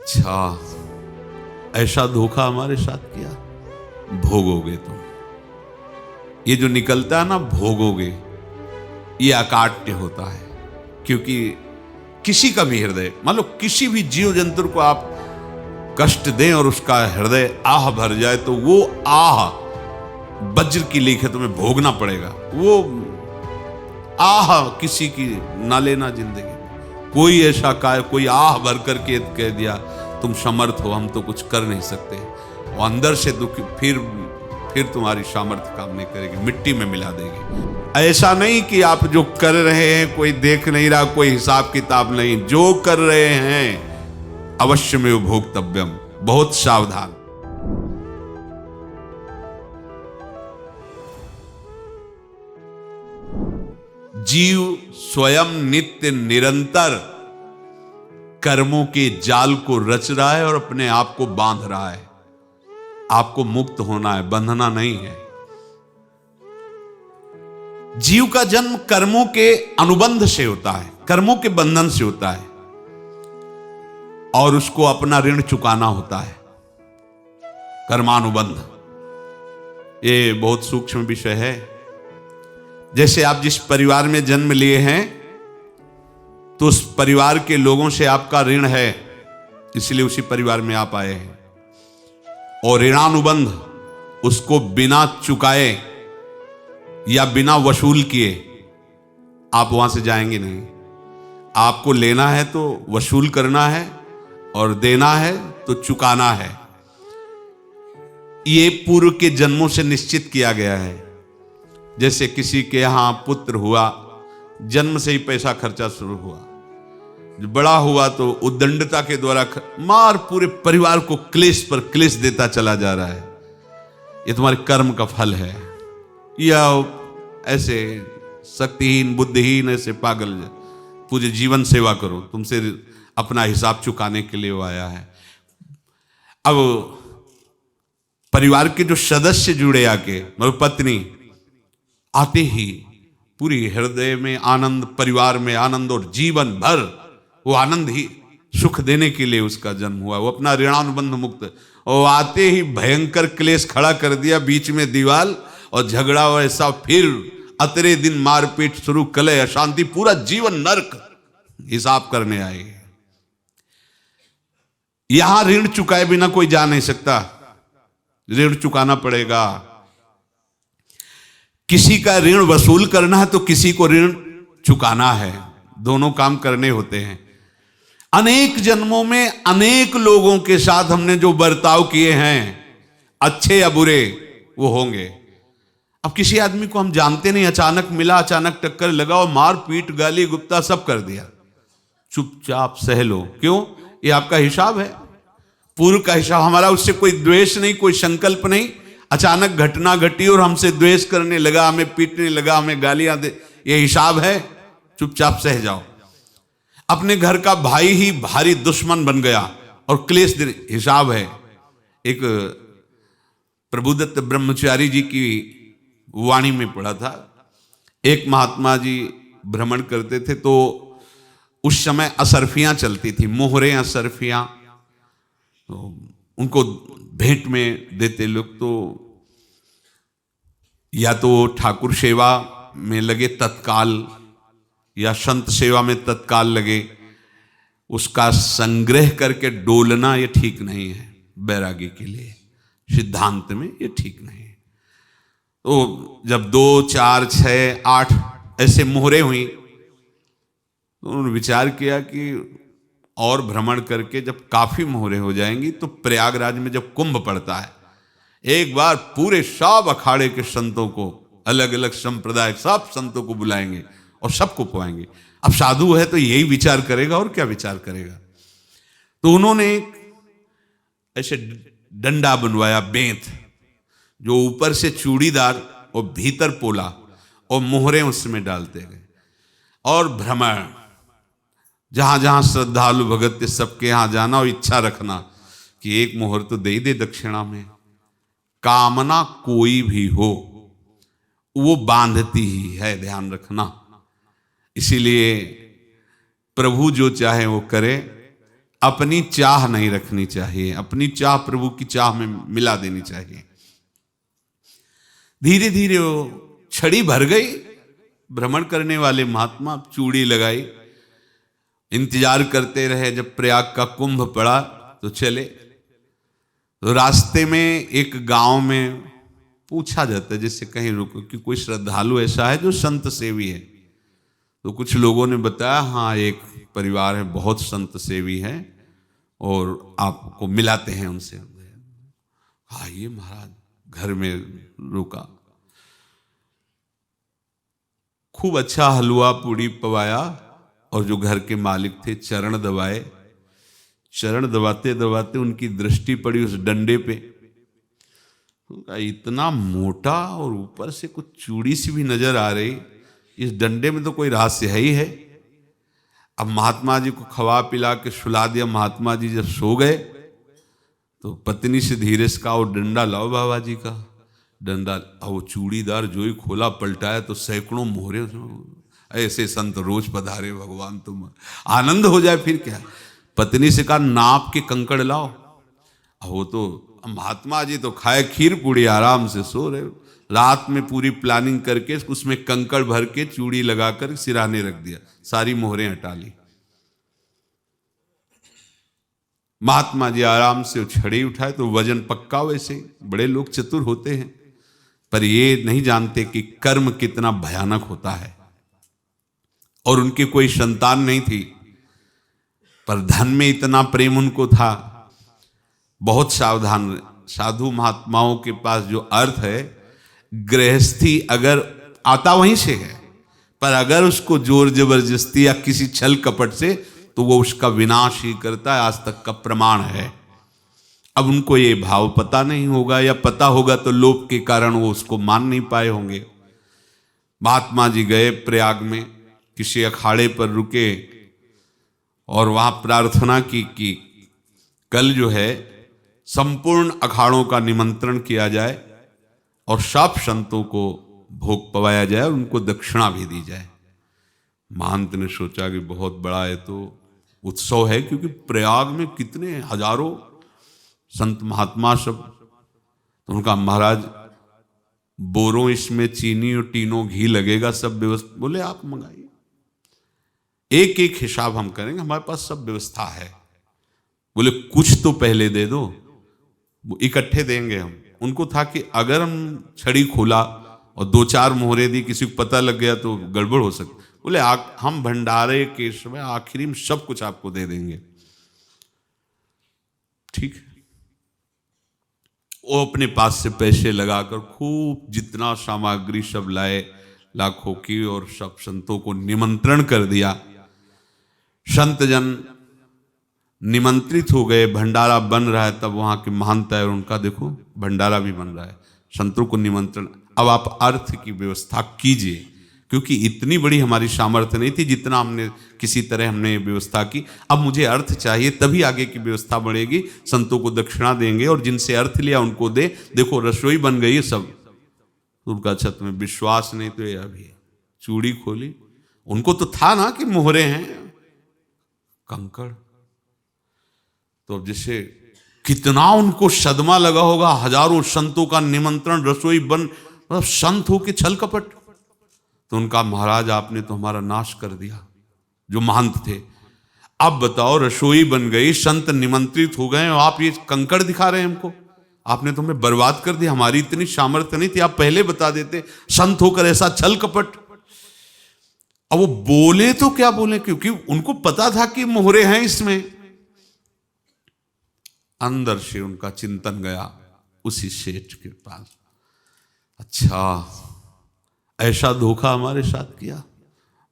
अच्छा, ऐसा धोखा हमारे साथ किया, भोगोगे तुम। ये जो निकलता है ना, भोगोगे, ये अकाट्य होता है। क्योंकि किसी का भी हृदय, मान लो किसी भी जीव जंतु को आप कष्ट दें और उसका हृदय आह भर जाए, तो वो आह वज्र की लीक है, तुम्हें भोगना पड़ेगा। वो आह किसी की ना लेना जिंदगी। कोई ऐसा कोई आह भर करके कह दिया तुम समर्थ हो, हम तो कुछ कर नहीं सकते, वो अंदर से दुखी, फिर तुम्हारी सामर्थ्य काम नहीं करेगी, मिट्टी में मिला देगी। ऐसा नहीं कि आप जो कर रहे हैं कोई देख नहीं रहा, कोई हिसाब किताब नहीं, जो कर रहे हैं अवश्य में भोक्तव्यम, बहुत सावधान। जीव स्वयं नित्य निरंतर कर्मों के जाल को रच रहा है और अपने आप को बांध रहा है। आपको मुक्त होना है, बंधना नहीं है। जीव का जन्म कर्मों के अनुबंध से होता है, कर्मों के बंधन से होता है, और उसको अपना ऋण चुकाना होता है। कर्मानुबंध ये बहुत सूक्ष्म विषय है। जैसे आप जिस परिवार में जन्म लिए हैं, तो उस परिवार के लोगों से आपका ऋण है, इसलिए उसी परिवार में आप आए हैं। और ऋणानुबंध, उसको बिना चुकाए या बिना वसूल किए आप वहां से जाएंगे नहीं। आपको लेना है तो वसूल करना है, और देना है तो चुकाना है। ये पूर्व के जन्मों से निश्चित किया गया है। जैसे किसी के यहां पुत्र हुआ, जन्म से ही पैसा खर्चा शुरू हुआ, जो बड़ा हुआ तो उद्दंडता के द्वारा मार पूरे परिवार को क्लेश पर क्लेश देता चला जा रहा है। ये तुम्हारे कर्म का फल है। या ऐसे शक्तिहीन बुद्धिहीन ऐसे पागल पूरे जीवन सेवा करो, तुमसे अपना हिसाब चुकाने के लिए वो आया है। अब परिवार के जो सदस्य जुड़े आके, मतलब पत्नी आते ही पूरी हृदय में आनंद, परिवार में आनंद, और जीवन भर वो आनंद ही सुख देने के लिए उसका जन्म हुआ। वो अपना ऋणानुबंध मुक्त, और आते ही भयंकर क्लेश खड़ा कर दिया, बीच में दीवाल और झगड़ा वैसा, फिर अतरे दिन मारपीट शुरू, कलह अशांति, पूरा जीवन नरक हिसाब करने आए। यहां ऋण चुकाए बिना कोई जा नहीं सकता, ऋण चुकाना पड़ेगा। किसी का ऋण वसूल करना है तो किसी को ऋण चुकाना है, दोनों काम करने होते हैं। अनेक जन्मों में अनेक लोगों के साथ हमने जो बर्ताव किए हैं, अच्छे या बुरे, वो होंगे। अब किसी आदमी को हम जानते नहीं, अचानक मिला, अचानक टक्कर लगा और मार पीट गाली गुप्ता सब कर दिया, चुपचाप सह लो। क्यों? ये आपका हिसाब है, पूर्व का हिसाब। हमारा उससे कोई द्वेष नहीं, कोई संकल्प नहीं। अचानक घटना घटी और हमसे द्वेष करने लगा, हमें पीटने लगा, हमें गालियां दे, ये हिसाब है, चुपचाप सह जाओ। अपने घर का भाई ही भारी दुश्मन बन गया और क्लेश दे, हिसाब है। एक प्रभुदत्त ब्रह्मचारी जी की वाणी में पढ़ा था, एक महात्मा जी भ्रमण करते थे, तो उस समय असरफियां चलती थी, मोहरे असरफियां, तो उनको भेंट में देते लोग। तो या तो ठाकुर सेवा में लगे तत्काल, या संत सेवा में तत्काल लगे, उसका संग्रह करके डोलना ये ठीक नहीं है बैरागी के लिए, सिद्धांत में ये ठीक नहीं है। तो जब 2, 4, 6, 8 ऐसे मोहरे हुई, तो उन्होंने विचार किया कि और भ्रमण करके जब काफी मोहरे हो जाएंगी, तो प्रयागराज में जब कुंभ पड़ता है, एक बार पूरे सब अखाड़े के संतों को, अलग अलग संप्रदाय सब संतों को बुलाएंगे और सबको पुआएंगे। अब साधु है तो यही विचार करेगा, और क्या विचार करेगा। तो उन्होंने ऐसे डंडा बनवाया, बेंत, जो ऊपर से चूड़ीदार और भीतर पोला, और मोहरे उसमें डालते गए। और भ्रमण, जहां जहां श्रद्धालु भगत थे सबके यहां जाना, और इच्छा रखना कि एक मोहर तो दे दे दक्षिणा में। कामना कोई भी हो वो बांधती ही है, ध्यान रखना। इसीलिए प्रभु जो चाहे वो करे, अपनी चाह नहीं रखनी चाहिए, अपनी चाह प्रभु की चाह में मिला देनी चाहिए। धीरे धीरे वो छड़ी भर गई। भ्रमण करने वाले महात्मा चूड़ी लगाई, इंतजार करते रहे। जब प्रयाग का कुंभ पड़ा तो चले। तो रास्ते में एक गांव में पूछा जाता है, जैसे कहीं रुको कि कोई श्रद्धालु ऐसा है जो संत सेवी है। तो कुछ लोगों ने बताया, हाँ एक परिवार है बहुत संत सेवी है और आपको मिलाते हैं उनसे। हाँ ये महाराज घर में रुका, खूब अच्छा हलवा पूड़ी पवाया और जो घर के मालिक थे चरण दबाए। चरण दबाते दबाते उनकी दृष्टि पड़ी उस डंडे पे। इतना मोटा और ऊपर से कुछ चूड़ी सी भी नजर आ रही, इस डंडे में तो कोई रहस्य है ही है। अब महात्मा जी को खवा पिला के सुला दिया। महात्मा जी जब सो गए तो पत्नी से धीरे से कहा, वो डंडा लाओ बाबा जी का डंडा। वो चूड़ीदार जो ही खोला पलटाया तो सैकड़ों मोहरे। ऐसे संत रोज पधारे भगवान, तुम आनंद हो जाए फिर क्या। पत्नी से कहा नाप के कंकड़ लाओ। वो तो महात्मा जी तो खाए खीर पूड़ी, आराम से सो रहे। रात में पूरी प्लानिंग करके उसमें कंकड़ भर के चूड़ी लगाकर सिराने रख दिया, सारी मोहरें हटा ली। महात्मा जी आराम से छड़ी उठाए तो वजन पक्का। वैसे बड़े लोग चतुर होते हैं, पर ये नहीं जानते कि कर्म कितना भयानक होता है। और उनकी कोई संतान नहीं थी, पर धन में इतना प्रेम उनको था। बहुत सावधान। साधु महात्माओं के पास जो अर्थ है, गृहस्थी अगर आता वहीं से है, पर अगर उसको जोर जबरदस्ती या किसी छल कपट से, तो वो उसका विनाश ही करता है। आज तक का प्रमाण है। अब उनको ये भाव पता नहीं होगा, या पता होगा तो लोभ के कारण वो उसको मान नहीं पाए होंगे। महात्मा जी गए प्रयाग में, किसी अखाड़े पर रुके और वहां प्रार्थना की कि कल जो है संपूर्ण अखाड़ों का निमंत्रण किया जाए और सब संतों को भोग पवाया जाए और उनको दक्षिणा भी दी जाए। महंत ने सोचा कि बहुत बड़ा है तो उत्सव है, क्योंकि प्रयाग में कितने हजारों संत महात्मा सब। तो उनका महाराज बोरों इसमें चीनी और टीनों घी लगेगा, सब व्यवस्था। बोले आप मंगाइए, एक एक हिसाब हम करेंगे, हमारे पास सब व्यवस्था है। बोले कुछ तो पहले दे दो, वो इकट्ठे देंगे हम। उनको था कि अगर हम छड़ी खोला और दो चार मोहरे दी, किसी को पता लग गया तो गड़बड़ हो सकती। बोले हम भंडारे के समय आखिरी में सब कुछ आपको दे देंगे। ठीक है। वो अपने पास से पैसे लगाकर खूब जितना सामग्री सब लाए, लाखों की, और सब संतों को निमंत्रण कर दिया। संत जन निमंत्रित हो गए, भंडारा बन रहा है। तब वहां के महंत है, उनका देखो भंडारा भी बन रहा है, संतों को निमंत्रण। अब आप अर्थ की व्यवस्था कीजिए, क्योंकि इतनी बड़ी हमारी सामर्थ्य नहीं थी जितना हमने किसी तरह हमने व्यवस्था की। अब मुझे अर्थ चाहिए, तभी आगे की व्यवस्था बढ़ेगी। संतों को दक्षिणा देंगे और जिनसे अर्थ लिया उनको दे। देखो रसोई बन गई है सब। उनका छत में विश्वास नहीं तो ये अभी चूड़ी खोली। उनको तो था ना कि मोहरे हैं, कंकड़। तो अब जैसे कितना उनको सदमा लगा होगा। हजारों संतों का निमंत्रण, रसोई बन, मतलब संत हो के छल कपट। तो उनका महाराज आपने तो हमारा नाश कर दिया, जो महंत थे। अब बताओ रसोई बन गई, संत निमंत्रित हो गए और आप ये कंकड़ दिखा रहे हैं हमको। आपने तो हमें बर्बाद कर दिया, हमारी इतनी सामर्थ्य नहीं थी, आप पहले बता देते। संत होकर ऐसा छल कपट। अब वो बोले तो क्या बोले, क्योंकि उनको पता था कि मोहरे हैं इसमें। अंदर से उनका चिंतन गया उसी सेठ के पास, अच्छा ऐसा धोखा हमारे साथ किया,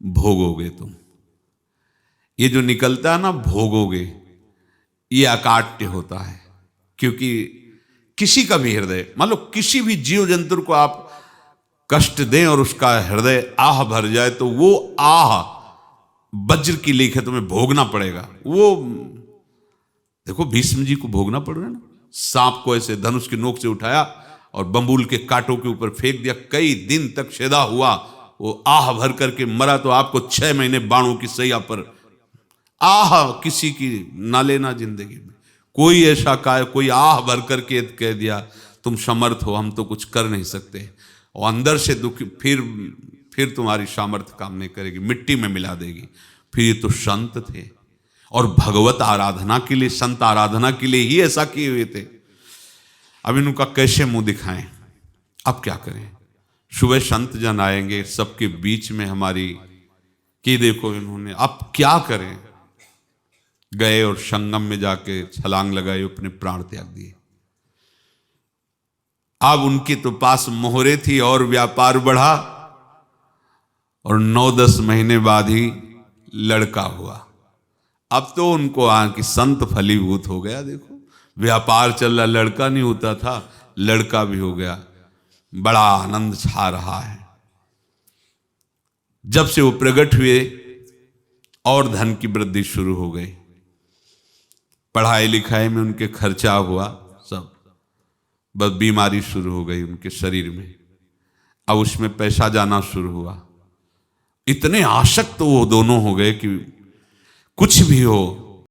भोगोगे तुम। ये जो निकलता है ना भोगोगे, ये अकाट्य होता है। क्योंकि किसी का भी हृदय, मान लो किसी भी जीव जंतु को आप कष्ट दें और उसका हृदय आह भर जाए, तो वो आह वज्र की लीक है, तुम्हें भोगना पड़ेगा। वो देखो भीष्म जी को भोगना पड़ रहा है ना। सांप को ऐसे धनुष की नोक से उठाया और बंबूल के कांटों के ऊपर फेंक दिया, कई दिन तक शेदा हुआ, वो आह भर करके मरा। तो आपको 6 महीने बाणों की सैया पर आह किसी की ना लेना जिंदगी में। कोई ऐसा कोई आह भर करके कह दिया तुम समर्थ हो, हम तो कुछ कर नहीं सकते, और अंदर से दुखी, फिर तुम्हारी सामर्थ्य काम नहीं करेगी, मिट्टी में मिला देगी। फिर ये तो संत थे और भगवत आराधना के लिए, संत आराधना के लिए ही ऐसा किए हुए थे। अब इनका कैसे मुंह दिखाएं, अब क्या करें। सुबह संत जन आएंगे, सबके बीच में हमारी कि देखो इन्होंने, अब क्या करें। गए और संगम में जाके छलांग लगाई, अपने प्राण त्याग दिए। अब उनके तो पास मोहरे थी और व्यापार बढ़ा, और 9-10 महीने बाद ही लड़का हुआ। अब तो उनको कि संत फलीभूत हो गया। देखो व्यापार चल रहा, लड़का नहीं होता था, लड़का भी हो गया, बड़ा आनंद छा रहा है। जब से वो प्रकट हुए और धन की वृद्धि शुरू हो गई, पढ़ाई लिखाई में उनके खर्चा हुआ सब, बस बीमारी शुरू हो गई उनके शरीर में, अब उसमें पैसा जाना शुरू हुआ। इतने आसक्त वो दोनों हो गए कि कुछ भी हो